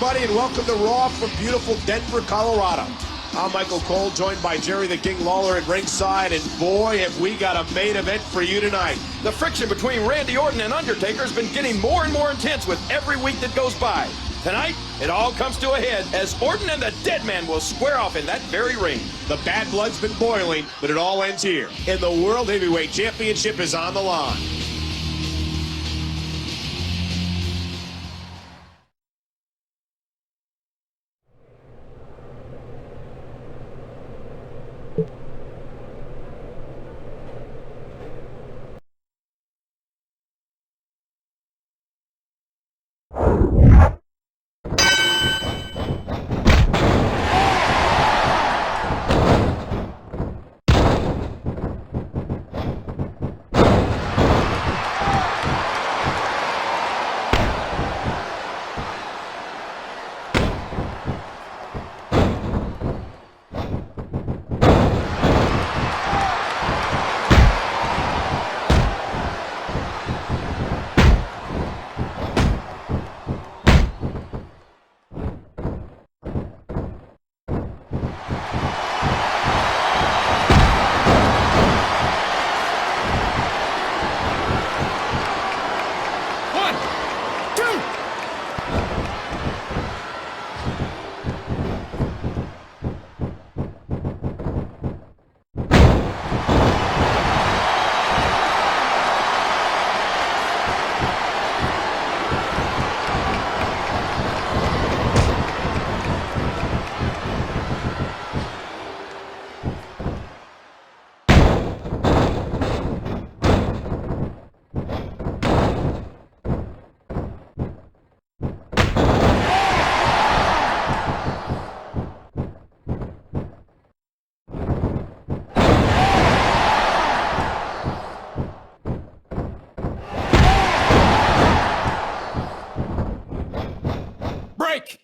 everybody, and welcome to Raw from beautiful Denver, Colorado. I'm Michael Cole, joined by Jerry the King Lawler at ringside, and boy, have we got a main event for you tonight. The friction between Randy Orton and Undertaker has been getting more and more intense with every week that goes by. Tonight, it all comes to a head as Orton and the Dead Man will square off in that very ring. The bad blood's been boiling, but it all ends here. And the World Heavyweight Championship is on the line. Break!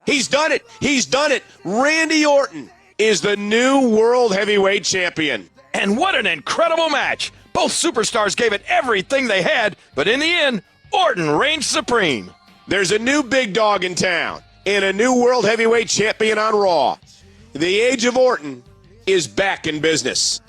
He's done it. He's done it. Randy Orton is the new World Heavyweight Champion. And what an incredible match! Both superstars gave it everything they had, but in the end, Orton reigned supreme. There's a new big dog in town and a new World Heavyweight Champion on Raw. The Age of Orton is back in business.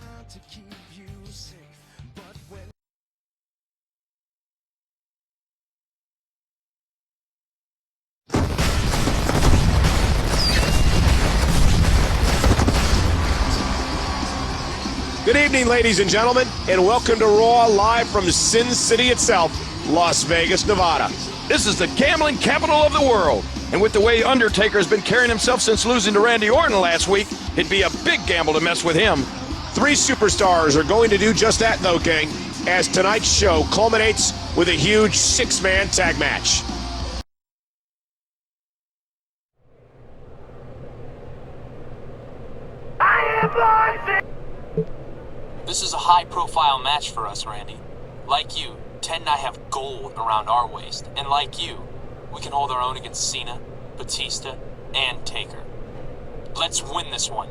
Good evening, ladies and gentlemen, and welcome to Raw live from Sin City itself, Las Vegas, Nevada. This is the gambling capital of the world, and with the way Undertaker has been carrying himself since losing to Randy Orton last week, it'd be a big gamble to mess with him. Three superstars are going to do just that, though, King, as tonight's show culminates with a huge six-man tag match. This is a high-profile match for us, Randy. Like you, Ted and I have gold around our waist, and like you, we can hold our own against Cena, Batista, and Taker. Let's win this one.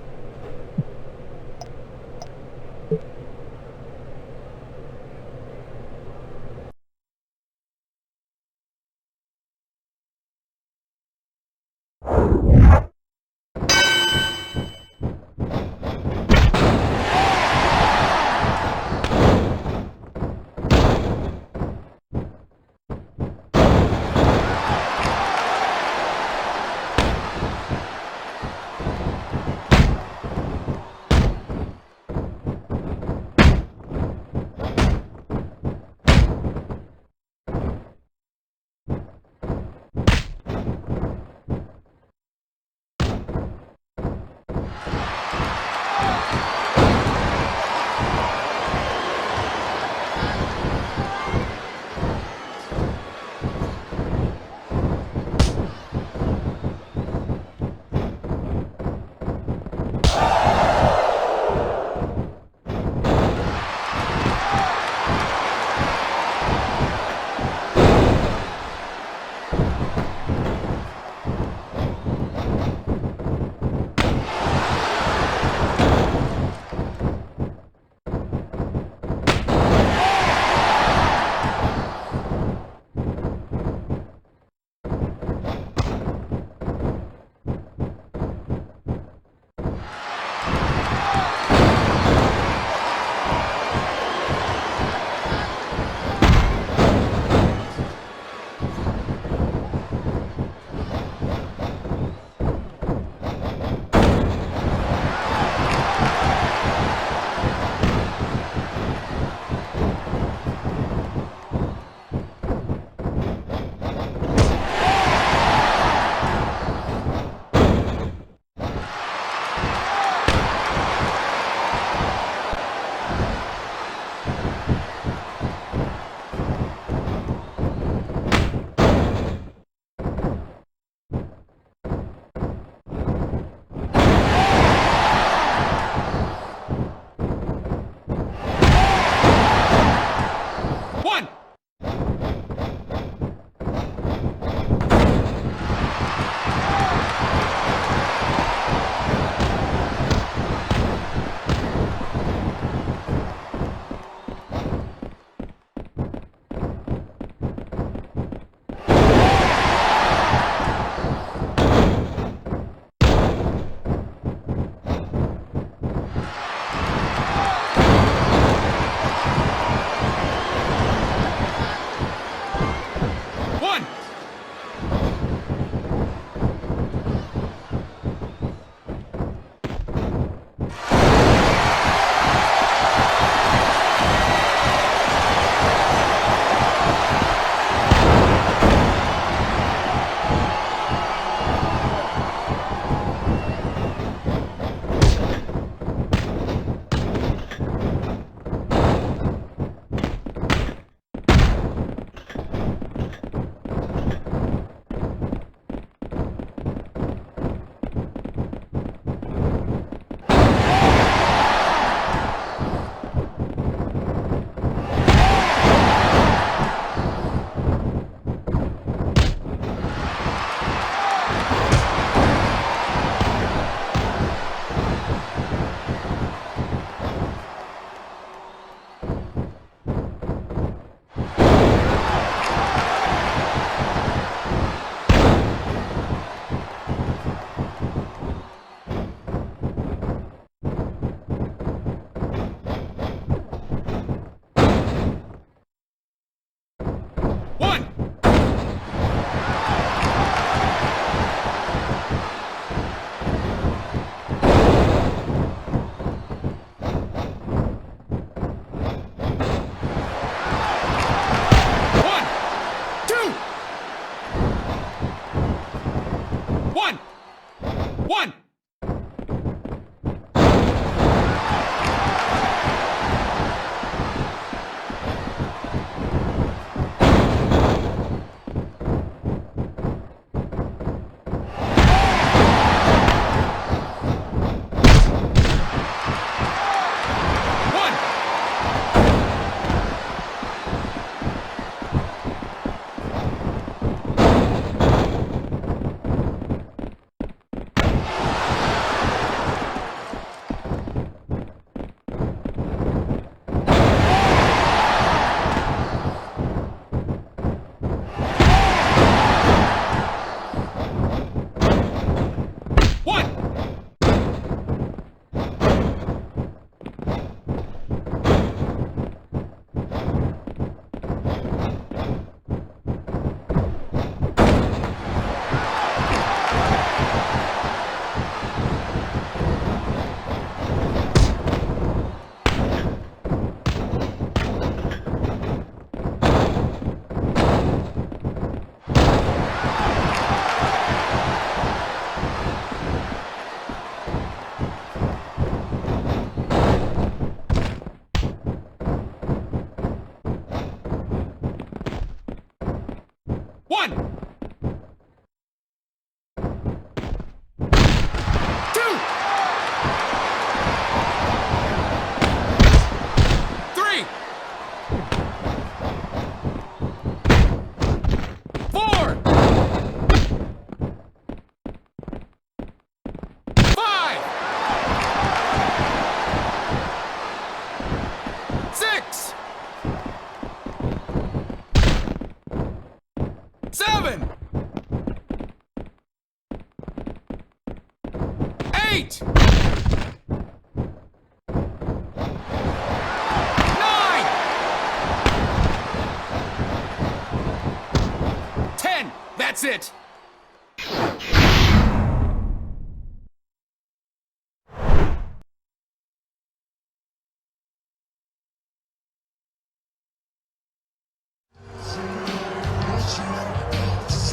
it!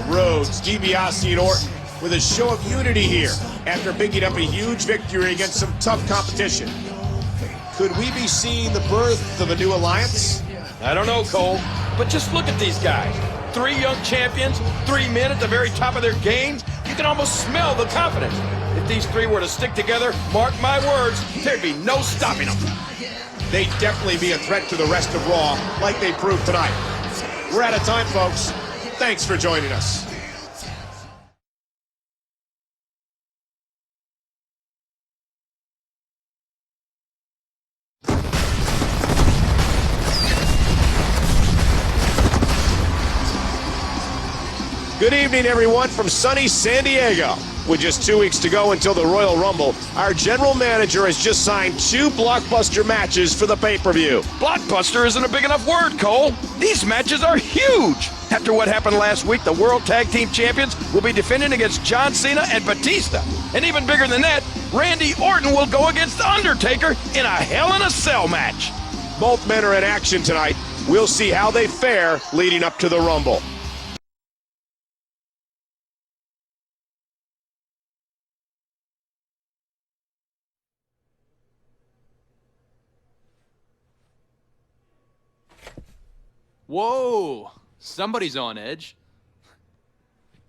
Rhodes, DiBiase, and Orton with a show of unity here after picking up a huge victory against some tough competition. Could we be seeing the birth of a new alliance? I don't know, Cole, but just look at these guys. 3 young champions, 3 men at the very top of their game. You can almost smell the confidence. If these 3 were to stick together, mark my words, there'd be no stopping them. They'd definitely be a threat to the rest of Raw, like they proved tonight. We're out of time, folks. Thanks for joining us. Good evening, everyone, from sunny San Diego. With just 2 weeks to go until the Royal Rumble, our general manager has just signed 2 blockbuster matches for the pay-per-view. Blockbuster isn't a big enough word, Cole. These matches are huge. After what happened last week, the World Tag Team Champions will be defending against John Cena and Batista. And even bigger than that, Randy Orton will go against Undertaker in a Hell in a Cell match. Both men are in action tonight. We'll see how they fare leading up to the Rumble. Whoa! Somebody's on edge.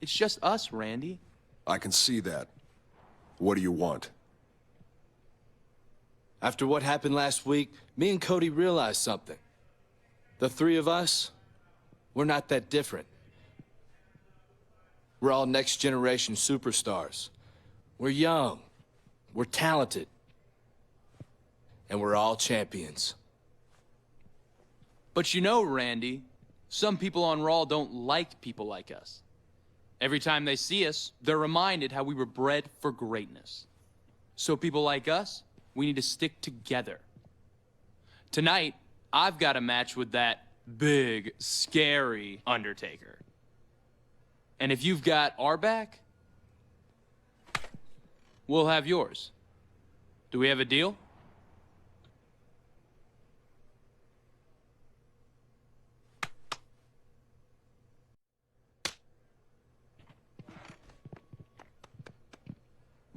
It's just us, Randy. I can see that. What do you want? After what happened last week, me and Cody realized something. The 3 of us, we're not that different. We're all next generation superstars. We're young, we're talented, and we're all champions. But you know, Randy, some people on Raw don't like people like us. Every time they see us, they're reminded how we were bred for greatness. So people like us, we need to stick together. Tonight, I've got a match with that big, scary Undertaker. And if you've got our back, we'll have yours. Do we have a deal?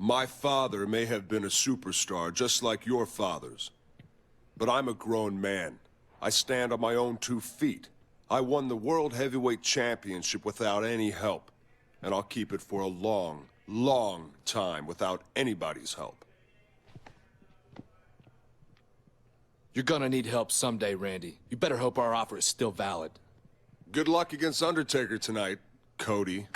My father may have been a superstar, just like your fathers. But I'm a grown man. I stand on my own 2 feet. I won the World Heavyweight Championship without any help. And I'll keep it for a long, long time without anybody's help. You're gonna need help someday, Randy. You better hope our offer is still valid. Good luck against Undertaker tonight, Cody.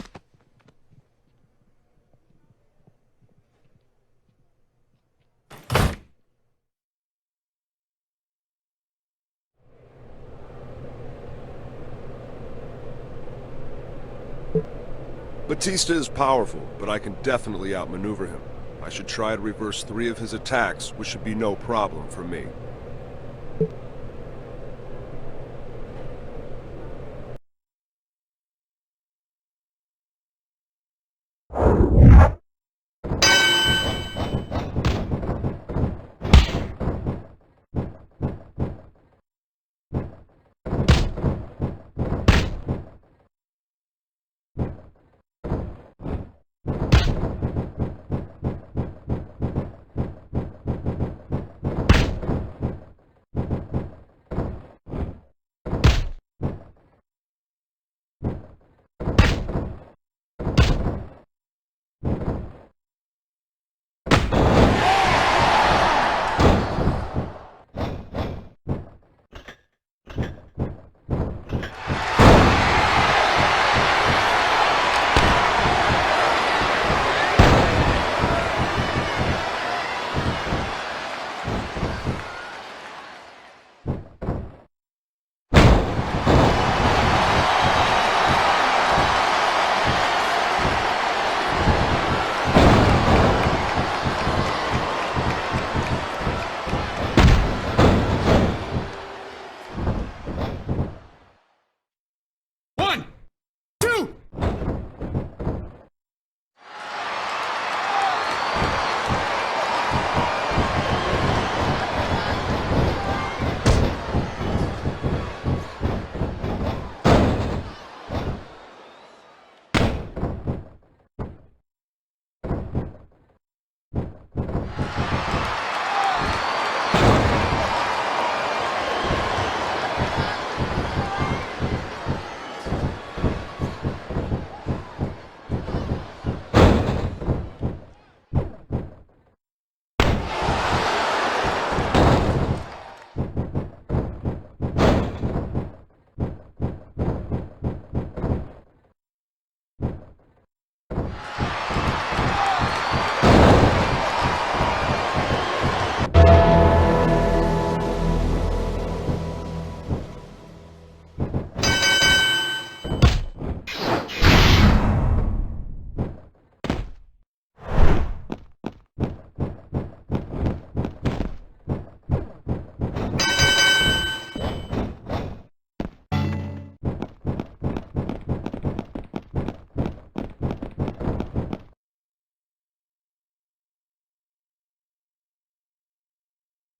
Batista is powerful, but I can definitely outmaneuver him. I should try to reverse 3 of his attacks, which should be no problem for me.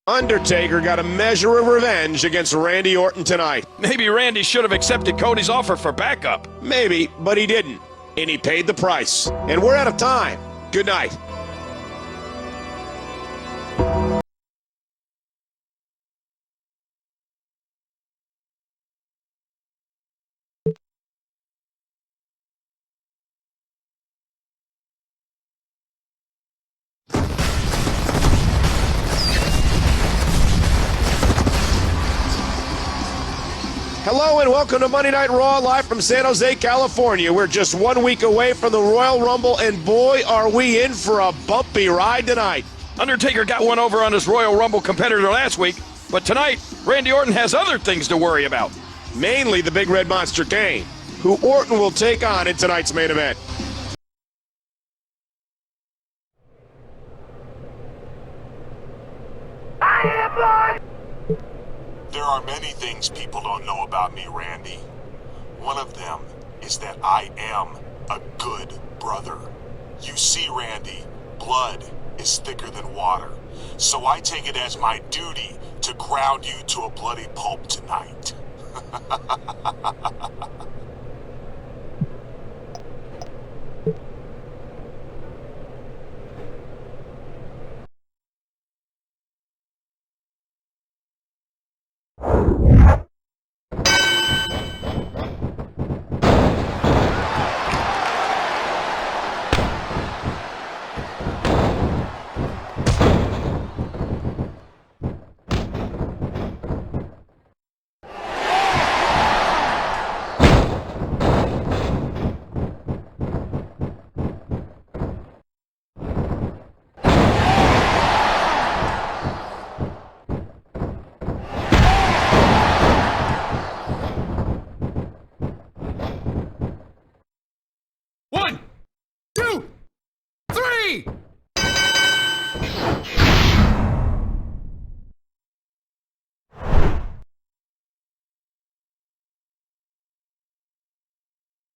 Undertaker got a measure of revenge against Randy Orton tonight. Maybe Randy should have accepted Cody's offer for backup. Maybe, but he didn't. And he paid the price. And we're out of time. Good night. Hello and welcome to Monday Night Raw live from San Jose, California. We're just 1 week away from the Royal Rumble, and boy, are we in for a bumpy ride tonight. Undertaker got one over on his Royal Rumble competitor last week, but tonight, Randy Orton has other things to worry about. Mainly the Big Red Monster Kane, who Orton will take on in tonight's main event. There are many things people don't know about me, Randy. One of them is that I am a good brother. You see, Randy, blood is thicker than water. So I take it as my duty to ground you to a bloody pulp tonight. One, two, three!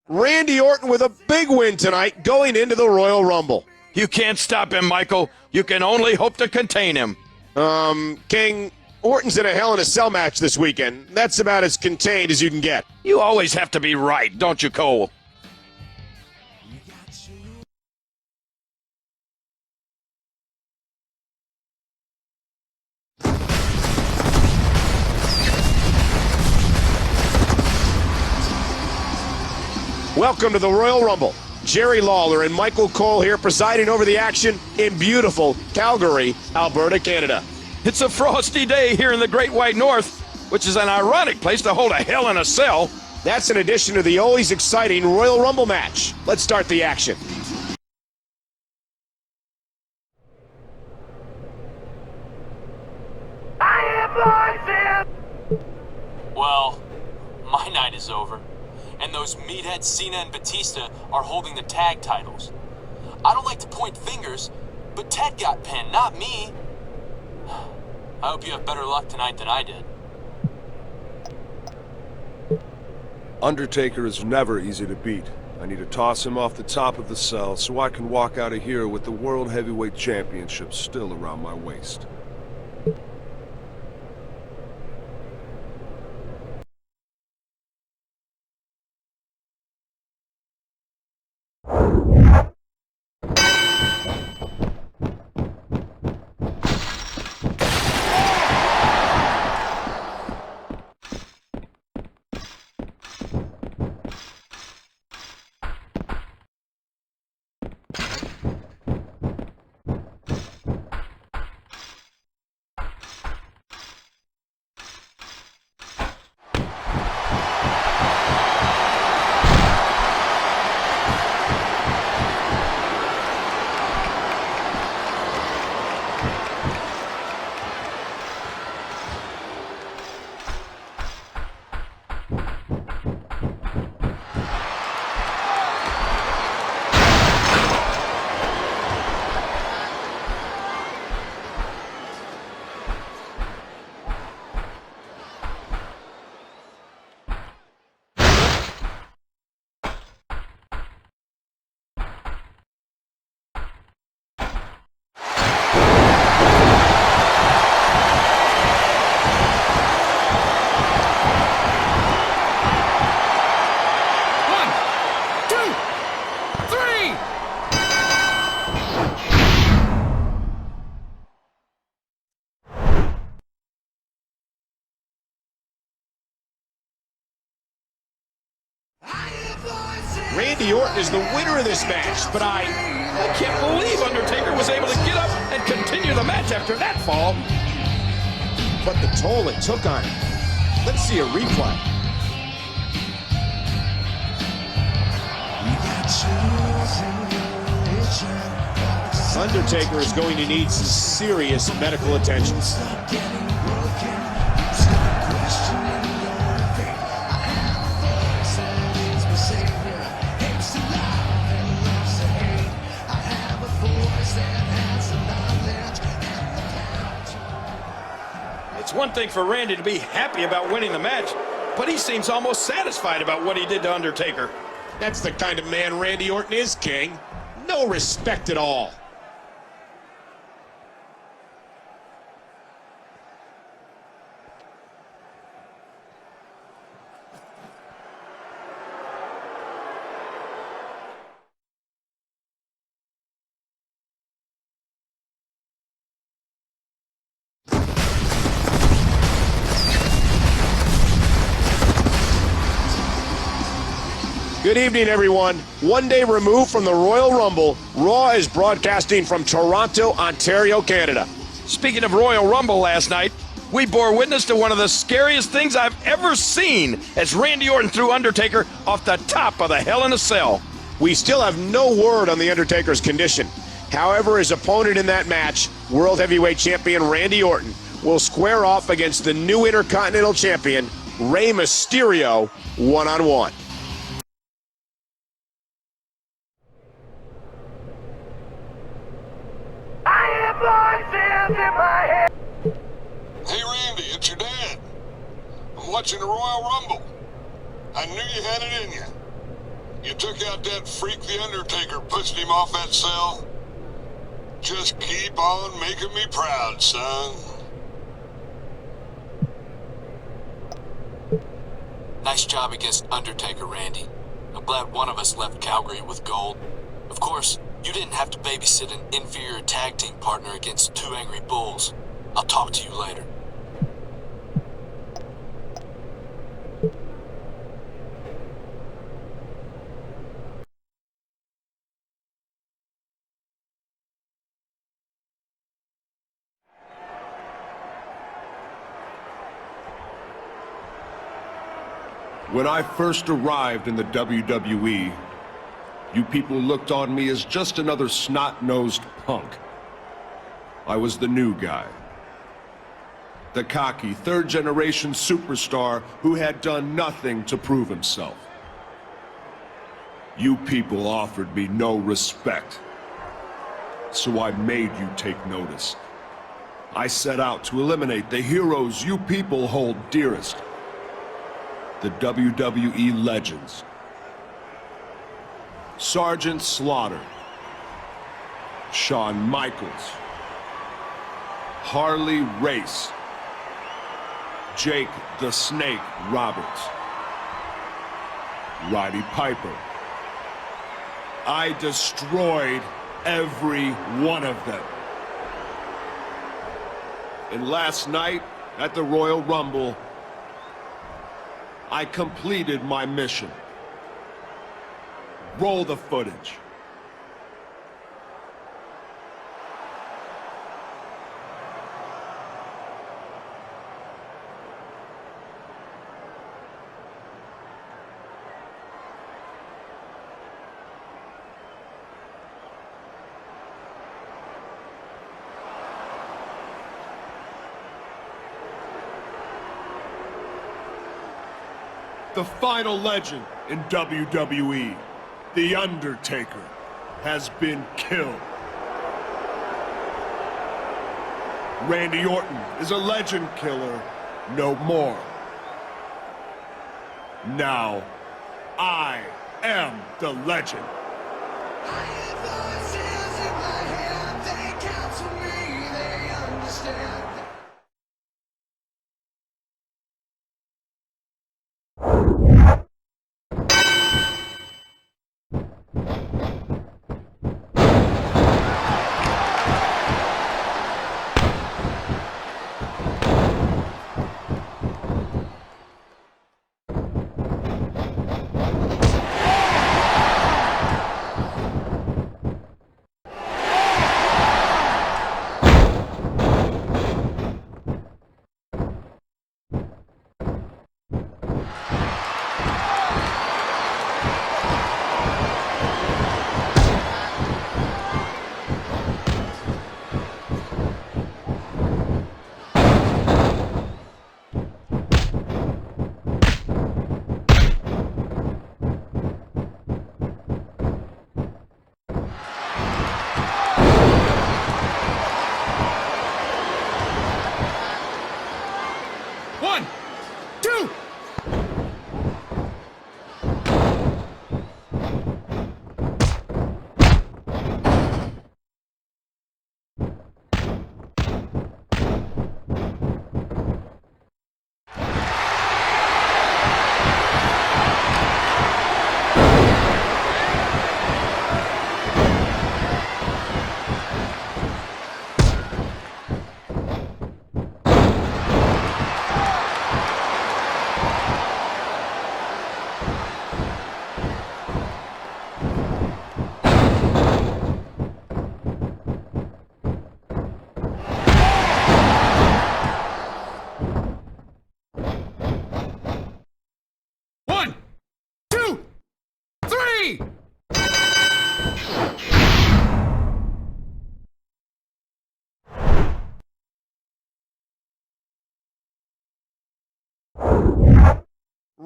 Randy Orton with a big win tonight going into the Royal Rumble. You can't stop him, Michael. You can only hope to contain him. King, Orton's in a Hell in a Cell match this weekend. That's about as contained as you can get. You always have to be right, don't you, Cole? Welcome to the Royal Rumble. Jerry Lawler and Michael Cole here presiding over the action in beautiful Calgary, Alberta, Canada. It's a frosty day here in the Great White North, which is an ironic place to hold a Hell in a Cell. That's in addition to the always exciting Royal Rumble match. Let's start the action. Well, my night is over. And those meatheads Cena and Batista are holding the tag titles. I don't like to point fingers, but Ted got pinned, not me. I hope you have better luck tonight than I did. Undertaker is never easy to beat. I need to toss him off the top of the cell so I can walk out of here with the World Heavyweight Championship still around my waist. Randy Orton is the winner of this match, but I can't believe Undertaker was able to get up and continue the match after that fall. But the toll it took on him. Let's see a replay. Undertaker is going to need some serious medical attention. It's one thing for Randy to be happy about winning the match, but he seems almost satisfied about what he did to Undertaker. That's the kind of man Randy Orton is, King. No respect at all. Good evening, everyone. One day removed from the Royal Rumble, Raw is broadcasting from Toronto, Ontario, Canada. Speaking of Royal Rumble last night, we bore witness to one of the scariest things I've ever seen as Randy Orton threw Undertaker off the top of the Hell in a Cell. We still have no word on the Undertaker's condition. However, his opponent in that match, World Heavyweight Champion Randy Orton, will square off against the new Intercontinental Champion, Rey Mysterio, one-on-one. Hey Randy, it's your dad. I'm watching the Royal Rumble. I knew you had it in you. You took out that freak the Undertaker, pushed him off that cell. Just keep on making me proud, son. Nice job against Undertaker, Randy. I'm glad one of us left Calgary with gold. Of course, you didn't have to babysit an inferior tag team partner against two angry bulls. I'll talk to you later. When I first arrived in the WWE, you people looked on me as just another snot-nosed punk. I was the new guy. The cocky, third-generation superstar who had done nothing to prove himself. You people offered me no respect. So I made you take notice. I set out to eliminate the heroes you people hold dearest. The WWE legends. Sergeant Slaughter, Shawn Michaels, Harley Race, Jake the Snake Roberts, Roddy Piper. I destroyed every one of them. And last night at the Royal Rumble, I completed my mission. Roll the footage. The final legend in WWE, The Undertaker, has been killed. Randy Orton is a legend killer no more. Now, I am the legend.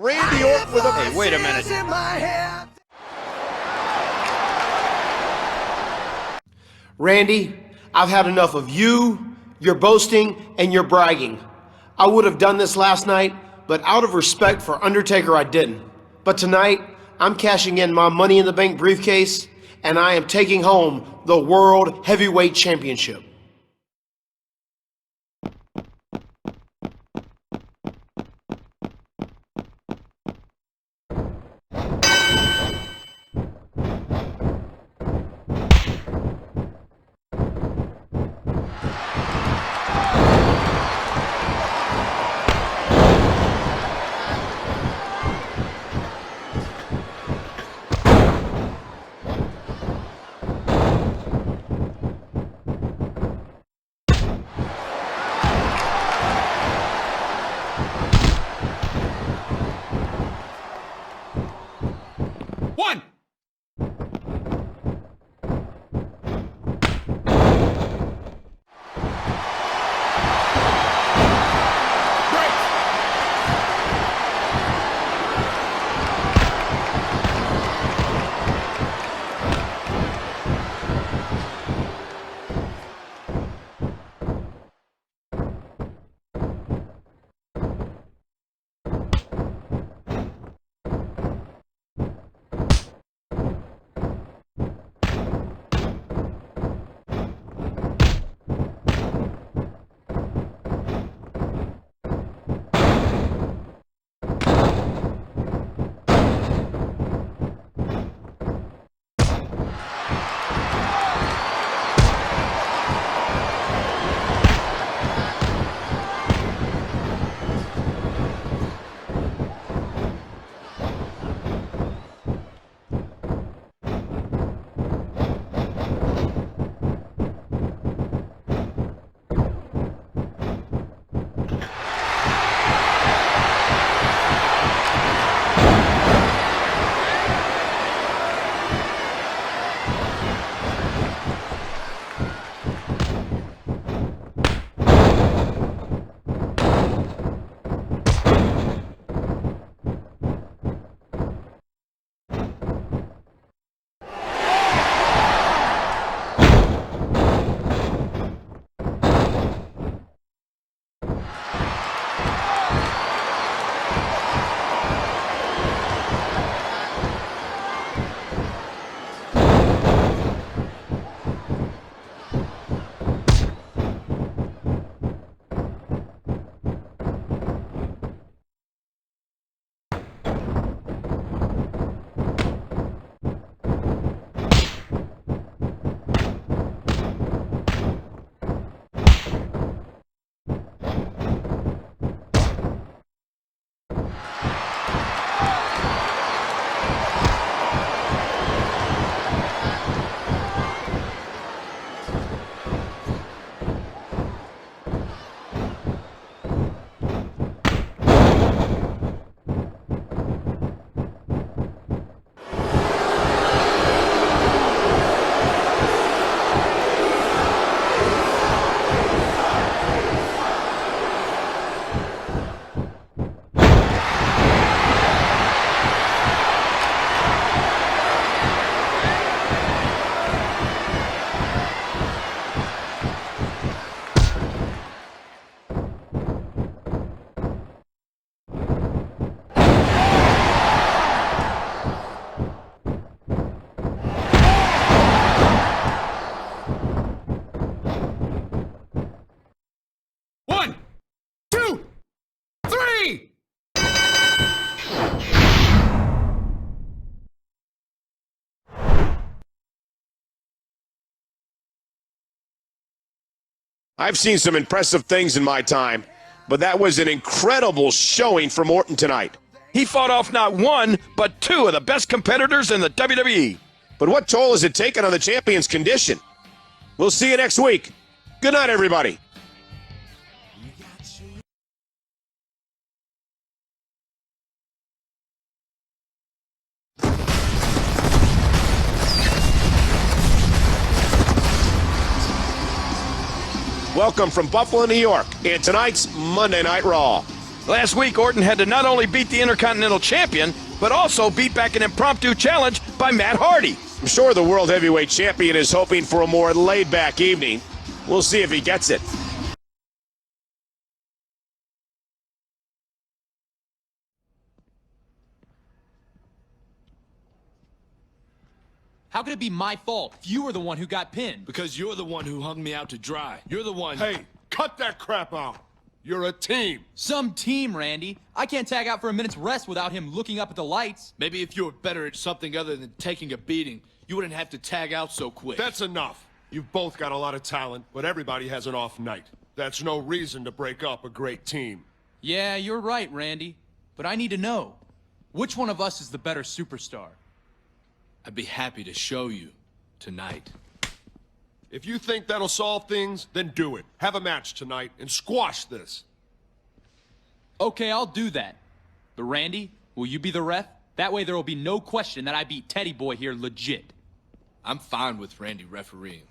Randy Orton with a... Hey, wait a minute. Randy, I've had enough of you, your boasting, and your bragging. I would have done this last night, but out of respect for Undertaker, I didn't. But tonight, I'm cashing in my Money in the Bank briefcase, and I am taking home the World Heavyweight Championship. One. One, two, three. I've seen some impressive things in my time, but that was an incredible showing from Orton tonight. He fought off not one, but two of the best competitors in the WWE. But what toll has it taken on the champion's condition? We'll see you next week. Good night, everybody. Welcome from Buffalo, New York, and tonight's Monday Night Raw. Last week, Orton had to not only beat the Intercontinental Champion, but also beat back an impromptu challenge by Matt Hardy. I'm sure the World Heavyweight Champion is hoping for a more laid-back evening. We'll see if he gets it. How could it be my fault if you were the one who got pinned? Because you're the one who hung me out to dry. You're the one... Hey, cut that crap out. You're a team. Some team, Randy. I can't tag out for a minute's rest without him looking up at the lights. Maybe if you were better at something other than taking a beating, you wouldn't have to tag out so quick. That's enough. You've both got a lot of talent, but everybody has an off night. That's no reason to break up a great team. Yeah, you're right, Randy. But I need to know, which one of us is the better superstar? I'd be happy to show you tonight. If you think that'll solve things, then do it. Have a match tonight and squash this. Okay, I'll do that. But Randy, will you be the ref? That way there will be no question that I beat Teddy Boy here legit. I'm fine with Randy refereeing.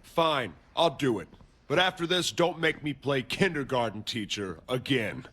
Fine, I'll do it. But after this, don't make me play kindergarten teacher again.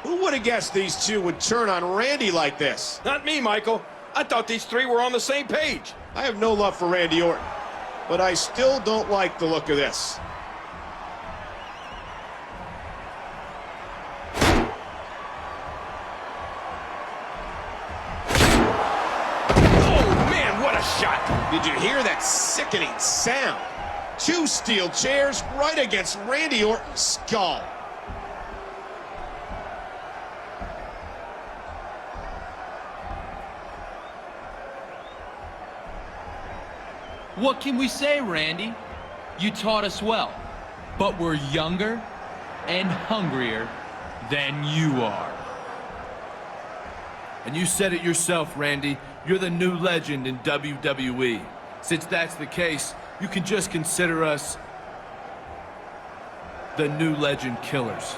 Who would have guessed these two would turn on Randy like this? Not me, Michael. I thought these three were on the same page. I have no love for Randy Orton, but I still don't like the look of this. Oh, man, what a shot. Did you hear that sickening sound? Two steel chairs right against Randy Orton's skull. What can we say, Randy? You taught us well, but we're younger and hungrier than you are. And you said it yourself, Randy. You're the new legend in WWE. Since that's the case, you can just consider us the new legend killers.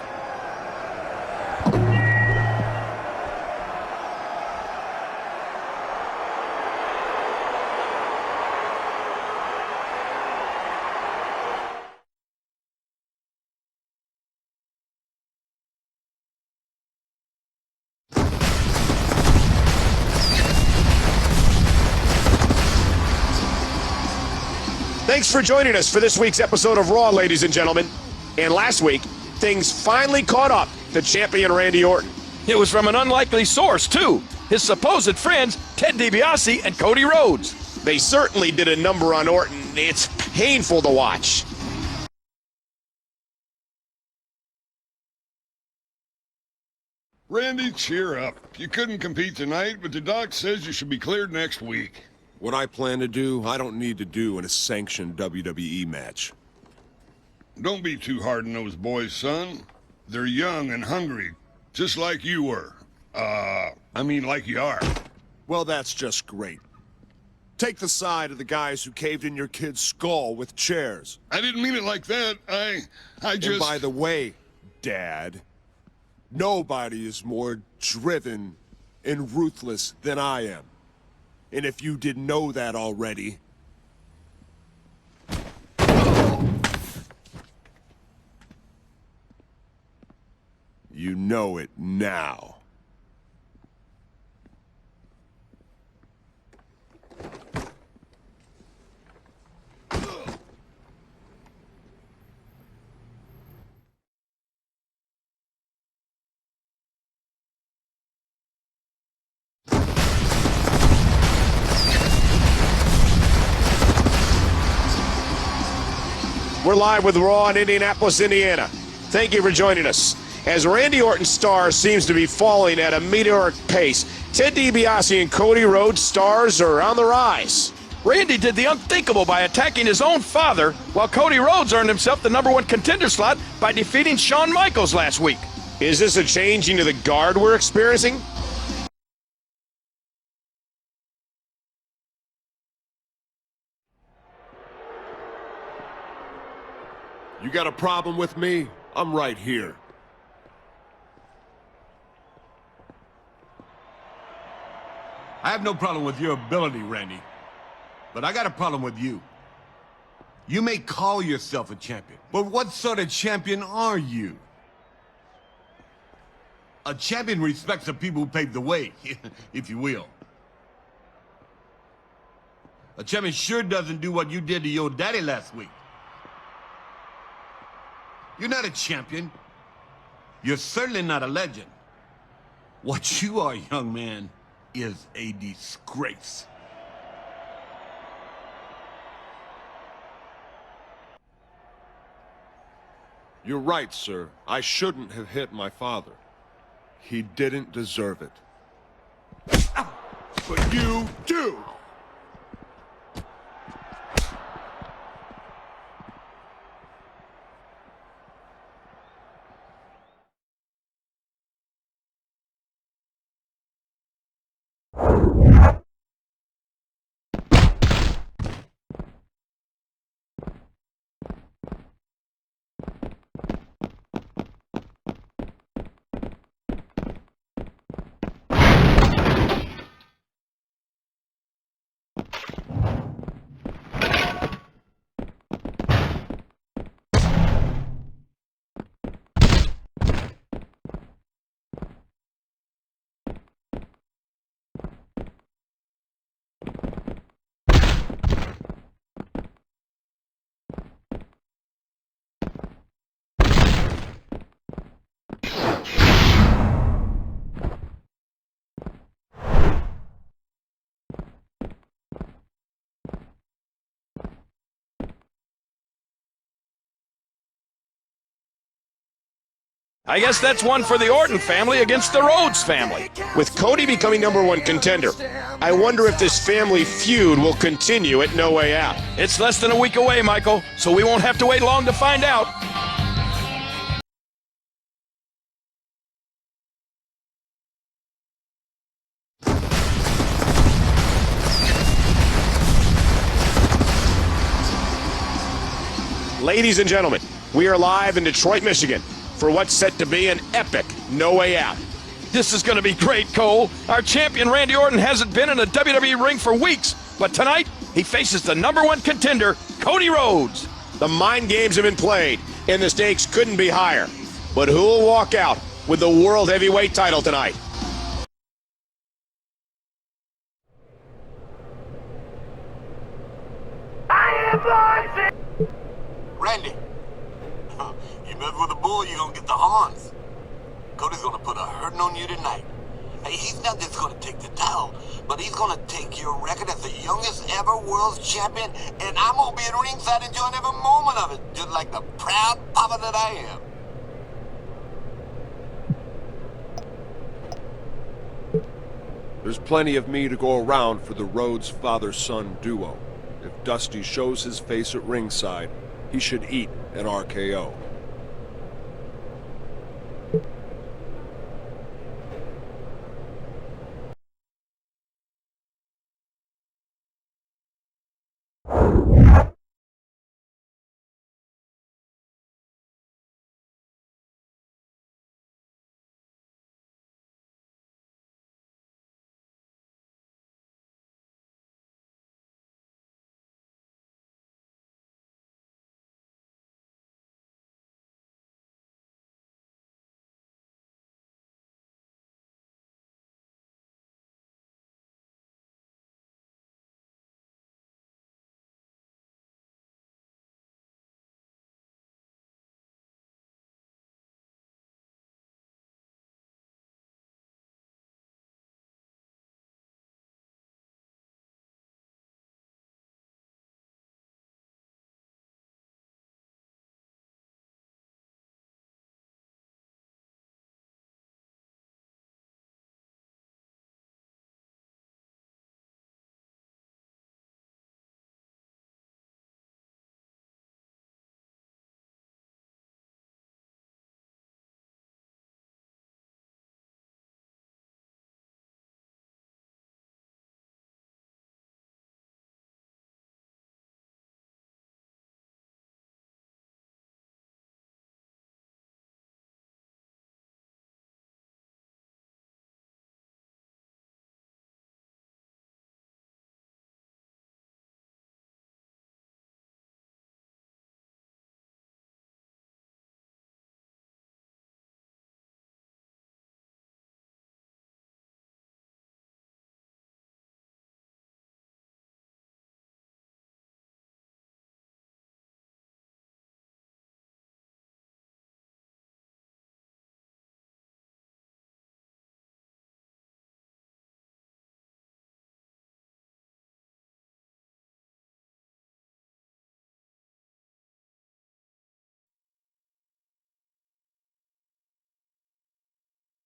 Thanks for joining us for this week's episode of Raw, ladies and gentlemen. And last week, things finally caught up to champion Randy Orton. It was from an unlikely source, too. His supposed friends, Ted DiBiase and Cody Rhodes. They certainly did a number on Orton. It's painful to watch. Randy, cheer up. You couldn't compete tonight, but the doc says you should be cleared next week. What I plan to do, I don't need to do in a sanctioned WWE match. Don't be too hard on those boys, son. They're young and hungry, just like you were. Like you are. Well, that's just great. Take the side of the guys who caved in your kid's skull with chairs. I didn't mean it like that. I just... And by the way, Dad, nobody is more driven and ruthless than I am. And if you didn't know that already... you know it now. We're live with Raw in Indianapolis, Indiana. Thank you for joining us. As Randy Orton's star seems to be falling at a meteoric pace, Ted DiBiase and Cody Rhodes' stars are on the rise. Randy did the unthinkable by attacking his own father, while Cody Rhodes earned himself the #1 contender slot by defeating Shawn Michaels last week. Is this a changing of the guard we're experiencing? You got a problem with me? I'm right here. I have no problem with your ability, Randy. But I got a problem with you. You may call yourself a champion, but what sort of champion are you? A champion respects the people who paved the way, if you will. A champion sure doesn't do what you did to your daddy last week. You're not a champion. You're certainly not a legend. What you are, young man, is a disgrace. You're right, sir. I shouldn't have hit my father. He didn't deserve it. But you do! I guess that's one for the Orton family against the Rhodes family. With Cody becoming #1 contender, I wonder if this family feud will continue at No Way Out. It's less than a week away, Michael, so we won't have to wait long to find out. Ladies and gentlemen, we are live in Detroit, Michigan, for what's set to be an epic No Way Out. This is going to be great, Cole. Our champion Randy Orton hasn't been in a WWE ring for weeks, but tonight he faces the #1 contender, Cody Rhodes. The mind games have been played, and the stakes couldn't be higher. But who will walk out with the World Heavyweight title tonight? I am born Randy, you mess with a bull, you're gonna get the horns. Cody's gonna put a hurting on you tonight. Hey, he's not just gonna take the title, but he's gonna take your record as the youngest ever world champion, and I'm gonna be at ringside enjoying every moment of it, just like the proud papa that I am. There's plenty of me to go around for the Rhodes father-son duo. If Dusty shows his face at ringside, he should eat an RKO.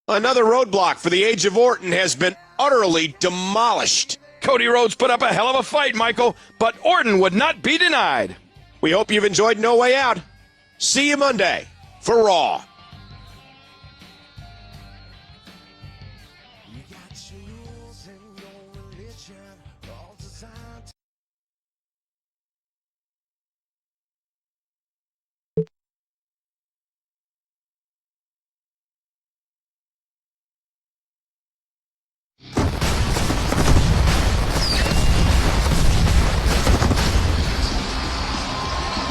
Another roadblock for the Age of Orton has been utterly demolished. Cody Rhodes put up a hell of a fight, Michael, but Orton would not be denied. We hope you've enjoyed No Way Out. See you Monday for Raw.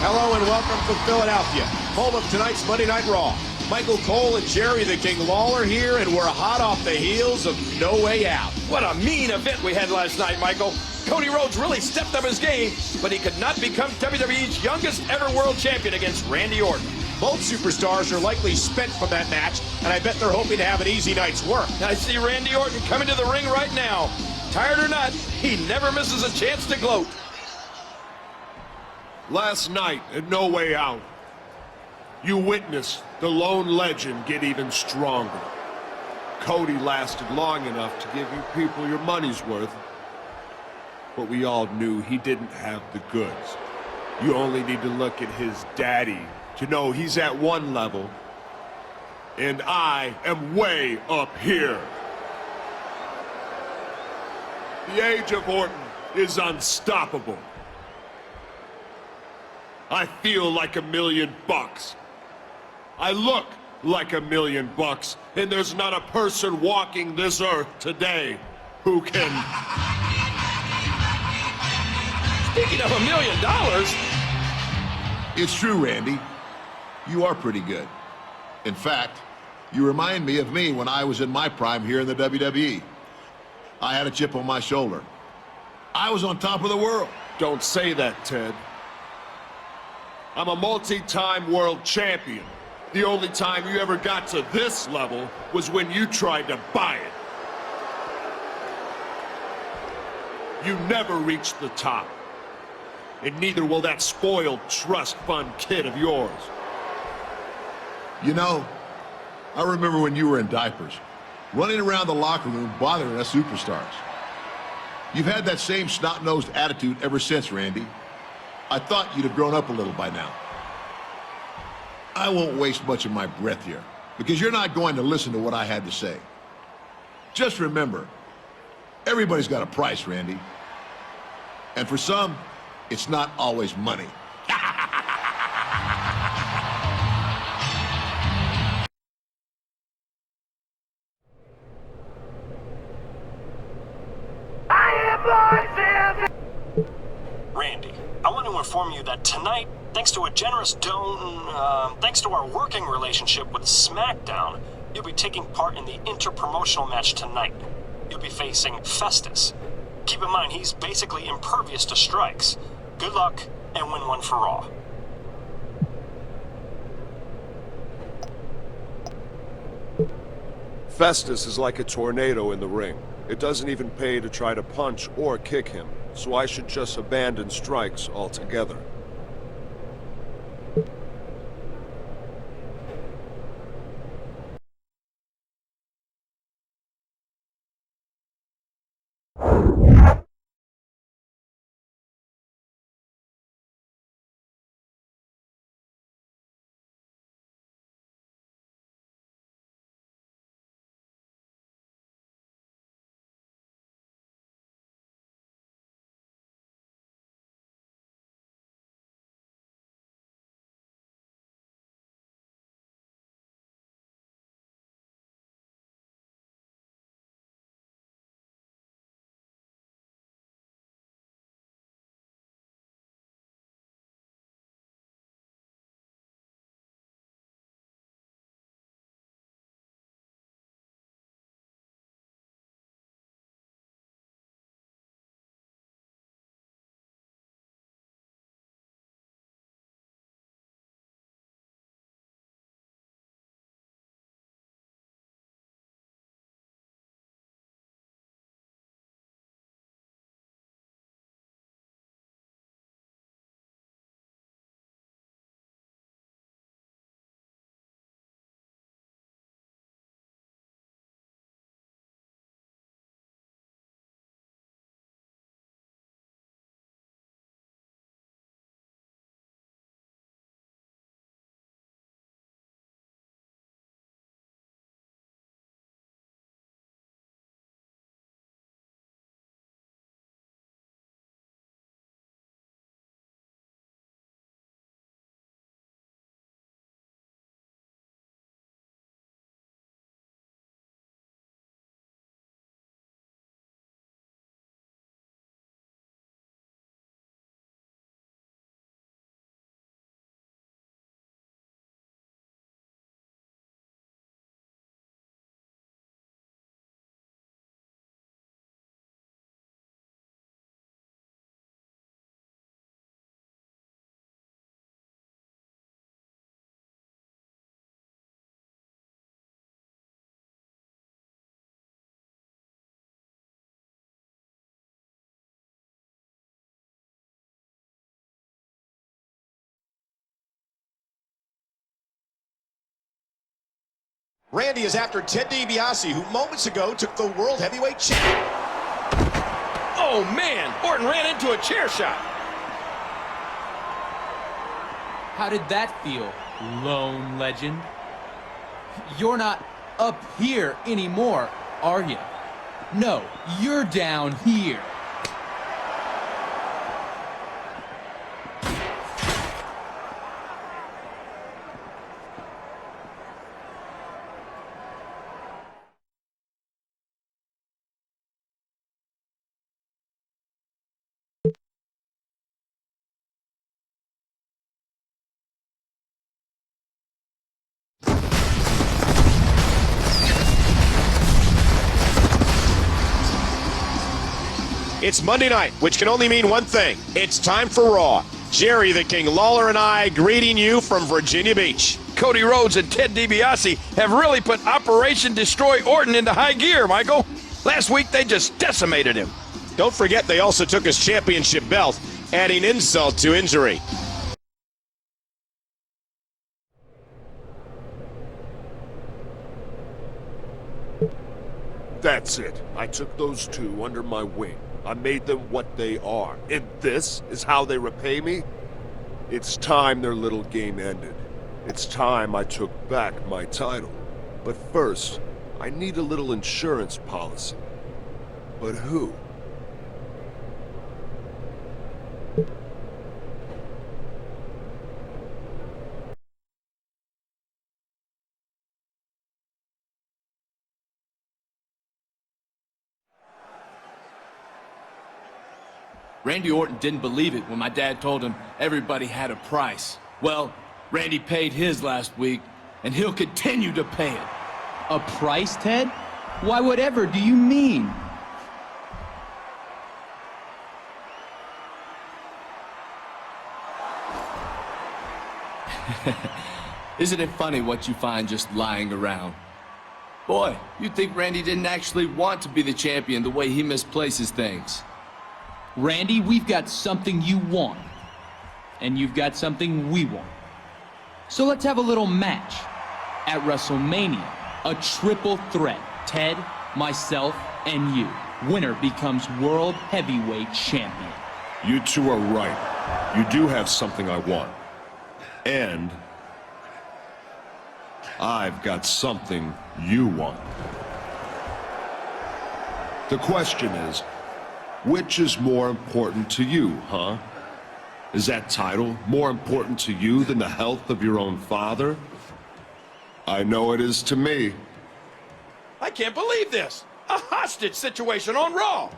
Hello and welcome from Philadelphia, home of tonight's Monday Night Raw. Michael Cole and Jerry the King Lawler here, and we're hot off the heels of No Way Out. What a mean event we had last night, Michael. Cody Rhodes really stepped up his game, but he could not become WWE's youngest ever world champion against Randy Orton. Both superstars are likely spent from that match, and I bet they're hoping to have an easy night's work. I see Randy Orton coming to the ring right now. Tired or not, he never misses a chance to gloat. Last night at No Way Out, you witnessed the lone legend get even stronger. Cody lasted long enough to give you people your money's worth, but we all knew he didn't have the goods. You only need to look at his daddy to know he's at one level, and I am way up here. The Age of Orton is unstoppable. I feel like $1 million. I look like $1 million, and there's not a person walking this earth today who can... Speaking of $1 million... It's true, Randy. You are pretty good. In fact, you remind me of me when I was in my prime here in the WWE. I had a chip on my shoulder. I was on top of the world. Don't say that, Ted. I'm a multi-time world champion. The only time you ever got to this level was when you tried to buy it. You never reached the top. And neither will that spoiled trust fund kid of yours. You know, I remember when you were in diapers, running around the locker room bothering us superstars. You've had that same snot-nosed attitude ever since, Randy. I thought you'd have grown up a little by now. I won't waste much of my breath here, because you're not going to listen to what I had to say. Just remember, everybody's got a price, Randy. And for some, it's not always money. Randy, I want to inform you that tonight, thanks to a generous thanks to our working relationship with Smackdown, you'll be taking part in the inter-promotional match tonight. You'll be facing Festus. Keep in mind, he's basically impervious to strikes. Good luck, and win one for Raw. Festus is like a tornado in the ring. It doesn't even pay to try to punch or kick him, so I should just abandon strikes altogether. Randy is after Ted DiBiase, who moments ago took the World Heavyweight Championship. Oh, man! Orton ran into a chair shot. How did that feel, lone legend? You're not up here anymore, are you? No, you're down here. It's Monday night, which can only mean one thing. It's time for Raw. Jerry the King Lawler and I greeting you from Virginia Beach. Cody Rhodes and Ted DiBiase have really put Operation Destroy Orton into high gear, Michael. Last week, they just decimated him. Don't forget they also took his championship belt, adding insult to injury. That's it. I took those two under my wing. I made them what they are. And this is how they repay me? It's time their little game ended. It's time I took back my title. But first, I need a little insurance policy. But who? Randy Orton didn't believe it when my dad told him everybody had a price. Well, Randy paid his last week, and he'll continue to pay it. A price, Ted? Why, whatever do you mean? Isn't it funny what you find just lying around? Boy, you'd think Randy didn't actually want to be the champion the way he misplaces things. Randy, we've got something you want. And you've got something we want. So let's have a little match. At WrestleMania, a triple threat. Ted, myself, and you. Winner becomes World Heavyweight Champion. You two are right. You do have something I want. And I've got something you want. The question is, which is more important to you, huh? Is that title more important to you than the health of your own father? I know it is to me. I can't believe this. A hostage situation on Raw.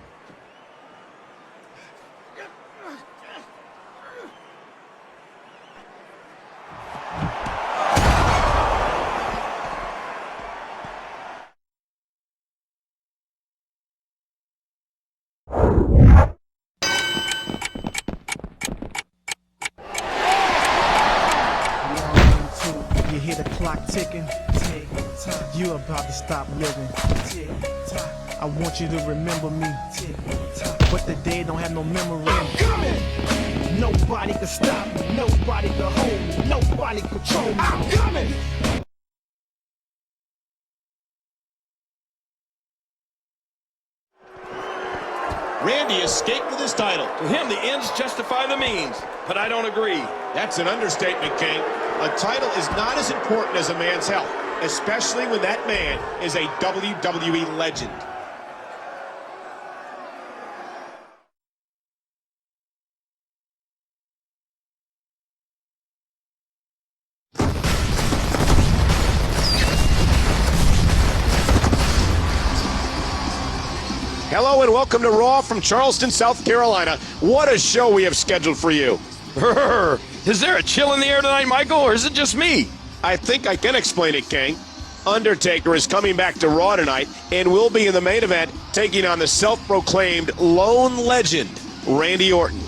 You hear the clock ticking, tick tock. You about to stop living, tick tock. I want you to remember me, tick tock. But the dead don't have no memory. I'm coming. Nobody can stop me. Nobody can hold me. Nobody can control me. I'm coming. Randy escaped with his title. To him, the ends justify the means, but I don't agree. That's an understatement, King. A title is not as important as a man's health, especially when that man is a WWE legend. Hello and welcome to Raw from Charleston, South Carolina. What a show we have scheduled for you. Is there a chill in the air tonight, Michael, or is it just me? I think I can explain it, King. Undertaker is coming back to Raw tonight and will be in the main event taking on the self-proclaimed lone legend, Randy Orton.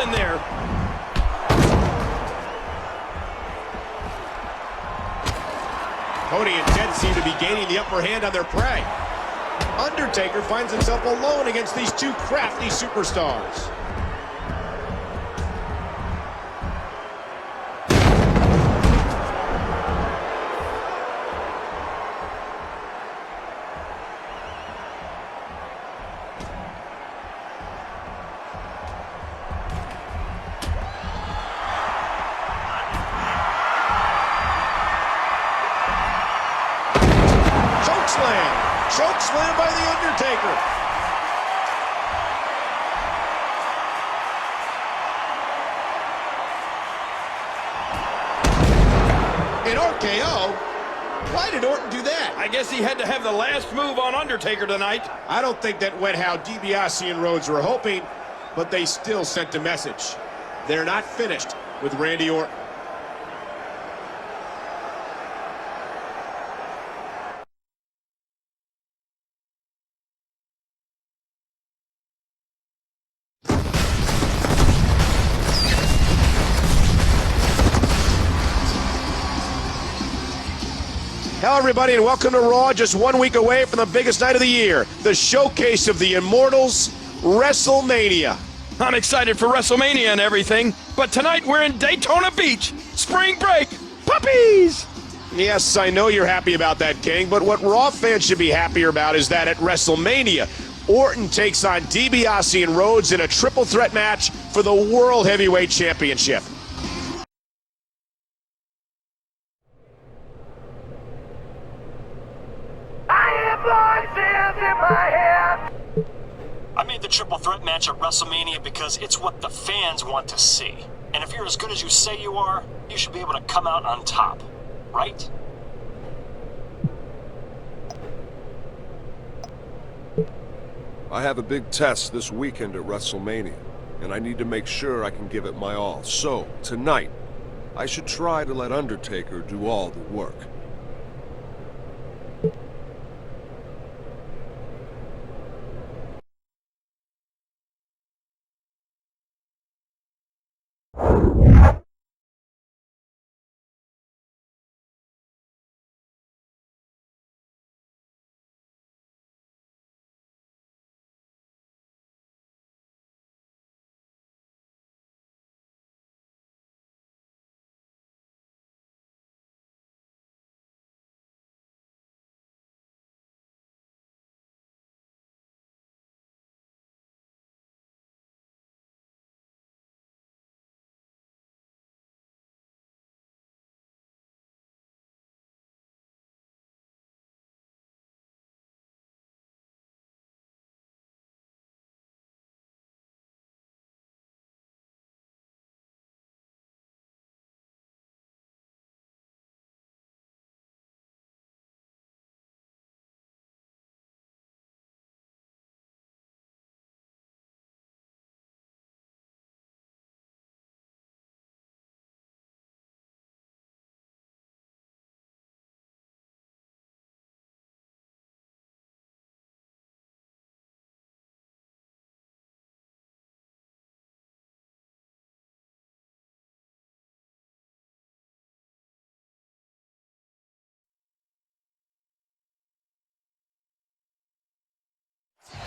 in there. Cody and Ted seem to be gaining the upper hand on their prey. Undertaker finds himself alone against these two crafty superstars. Choke slam by The Undertaker. An RKO? Why did Orton do that? I guess he had to have the last move on Undertaker tonight. I don't think that went how DiBiase and Rhodes were hoping, but they still sent a message. They're not finished with Randy Orton. Hello, everybody, and welcome to Raw, just 1 week away from the biggest night of the year, the showcase of the Immortals, WrestleMania. I'm excited for WrestleMania and everything, but tonight we're in Daytona Beach. Spring break. Puppies! Yes, I know you're happy about that, King, but what Raw fans should be happier about is that at WrestleMania, Orton takes on DiBiase and Rhodes in a triple threat match for the World Heavyweight Championship. I made the triple threat match at WrestleMania because it's what the fans want to see. And if you're as good as you say you are, you should be able to come out on top, right? I have a big test this weekend at WrestleMania, and I need to make sure I can give it my all. So, tonight, I should try to let Undertaker do all the work.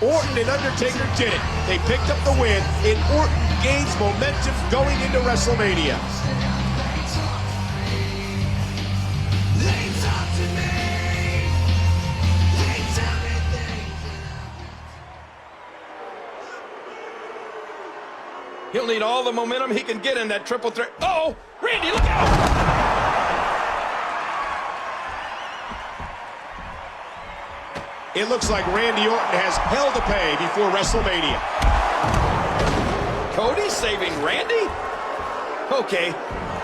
Orton and Undertaker did it. They picked up the win, and Orton gains momentum going into WrestleMania. He'll need all the momentum he can get in that triple threat. Uh-oh! Randy, look out! It looks like Randy Orton has hell to pay before WrestleMania. Cody saving Randy? Okay,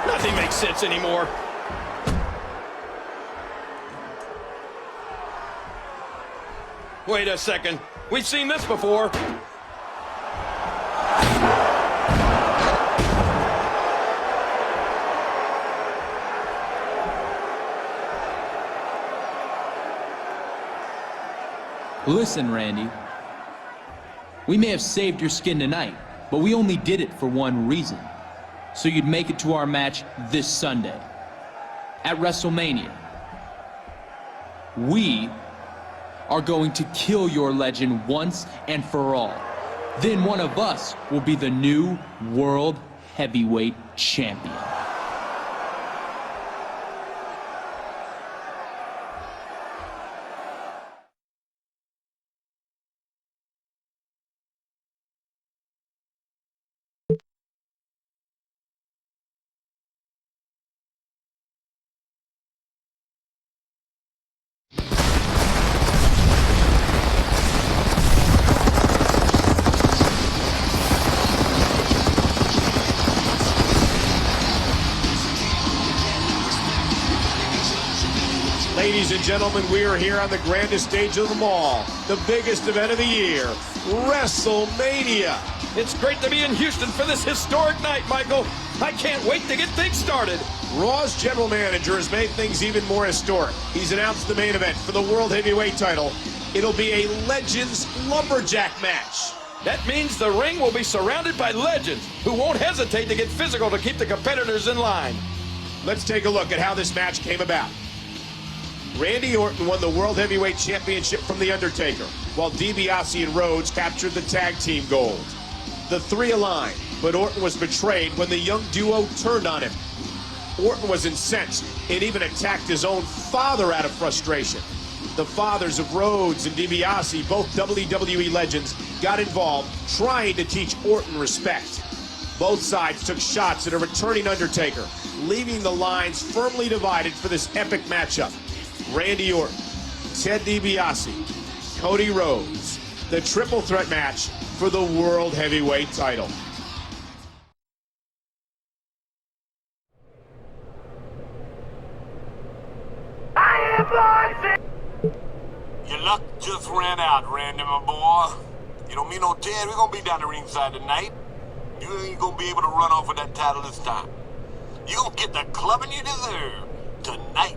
nothing makes sense anymore. Wait a second. We've seen this before. Listen, Randy. We may have saved your skin tonight, But we only did it for one reason. So you'd make it to our match this Sunday. At WrestleMania. We are going to kill your legend once and for all. Then one of us will be the new World Heavyweight Champion. Ladies and gentlemen, we are here on the grandest stage of them all, the biggest event of the year, WrestleMania. It's great to be in Houston for this historic night, Michael. I can't wait to get things started. Raw's general manager has made things even more historic. He's announced the main event for the World Heavyweight title. It'll be a Legends Lumberjack match. That means the ring will be surrounded by legends who won't hesitate to get physical to keep the competitors in line. Let's take a look at how this match came about. Randy Orton won the World Heavyweight Championship from The Undertaker, while DiBiase and Rhodes captured the tag team gold. The three aligned, but Orton was betrayed when the young duo turned on him. Orton was incensed and even attacked his own father out of frustration. The fathers of Rhodes and DiBiase, both WWE legends, got involved, trying to teach Orton respect. Both sides took shots at a returning Undertaker, leaving the lines firmly divided for this epic matchup. Randy Orton, Ted DiBiase, Cody Rhodes, the triple threat match for the World Heavyweight title. Your luck just ran out, Randy, my boy. You don't mean no Ted, we're gonna be down the ringside tonight. You ain't gonna be able to run off with that title this time. You gonna get the clubbing you deserve tonight.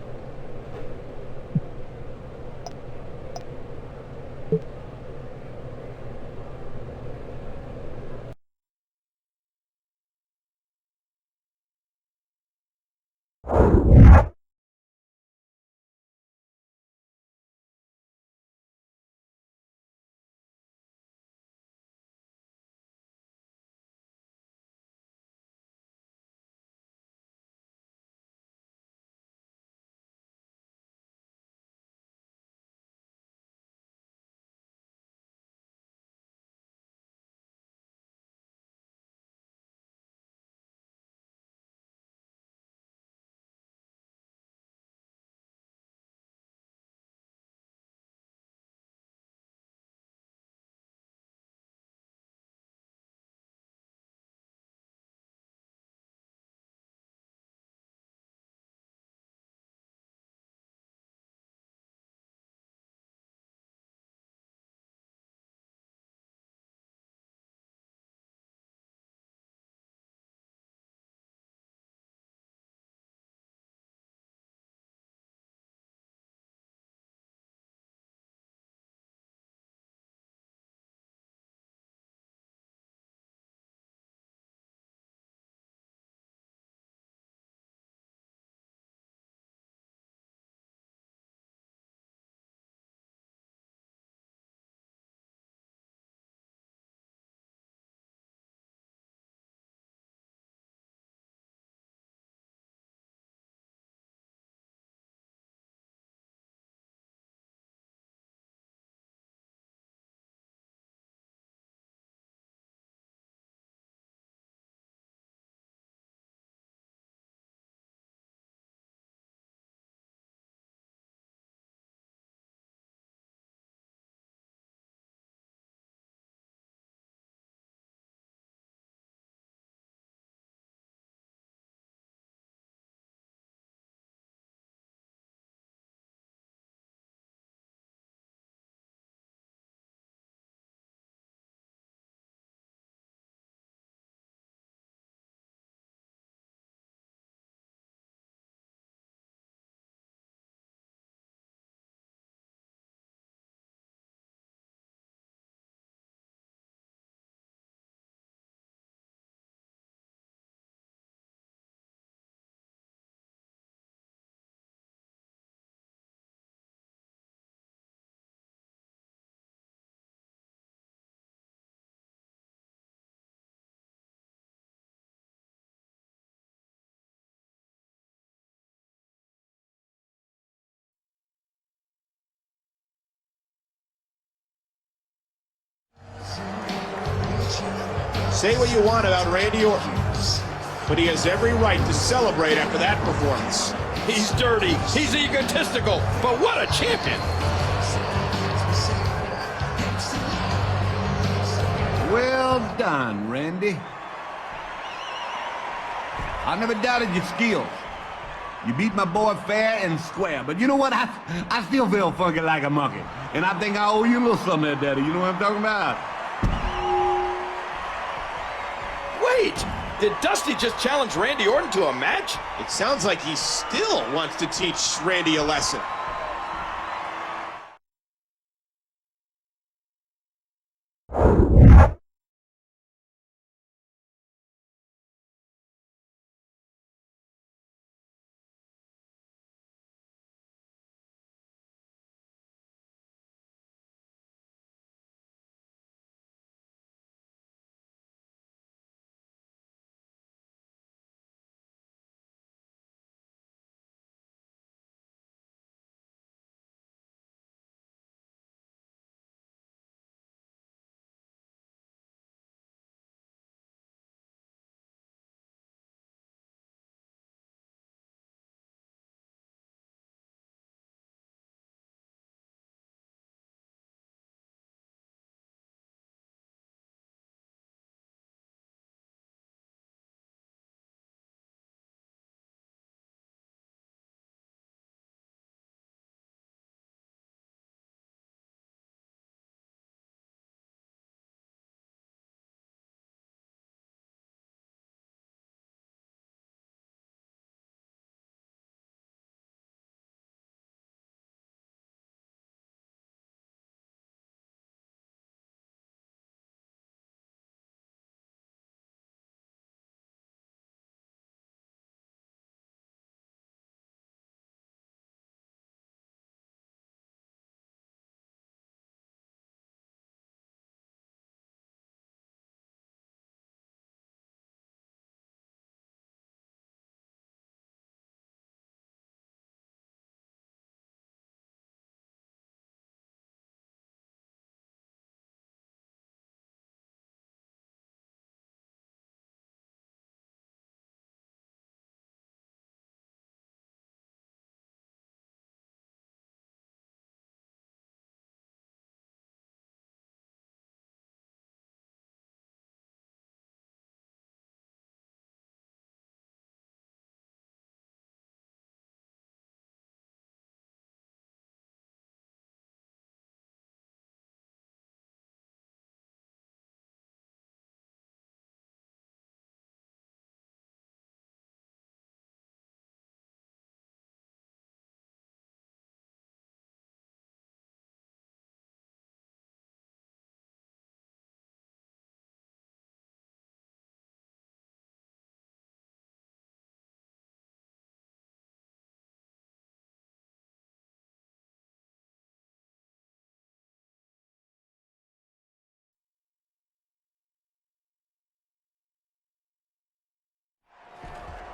Say what you want about Randy Orton, but he has every right to celebrate after that performance. He's dirty, he's egotistical, but what a champion! Well done, Randy. I never doubted your skills. You beat my boy fair and square, but you know what? I still feel funky like a monkey. And I think I owe you a little something there, Daddy. You know what I'm talking about? Wait! Did Dusty just challenge Randy Orton to a match? It sounds like he still wants to teach Randy a lesson.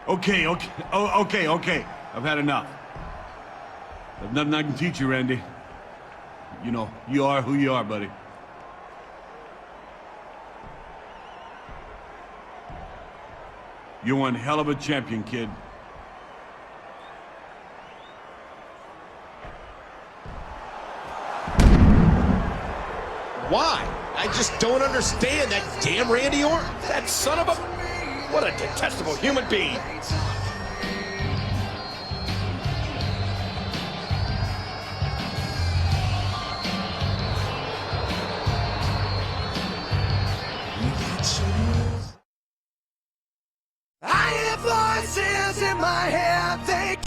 Okay. I've had enough. There's nothing I can teach you, Randy. You know, you are who you are, buddy. You're one hell of a champion, kid. Why? I just don't understand that damn Randy Orton. That son of a... What a detestable human being. I hear voices in my head, they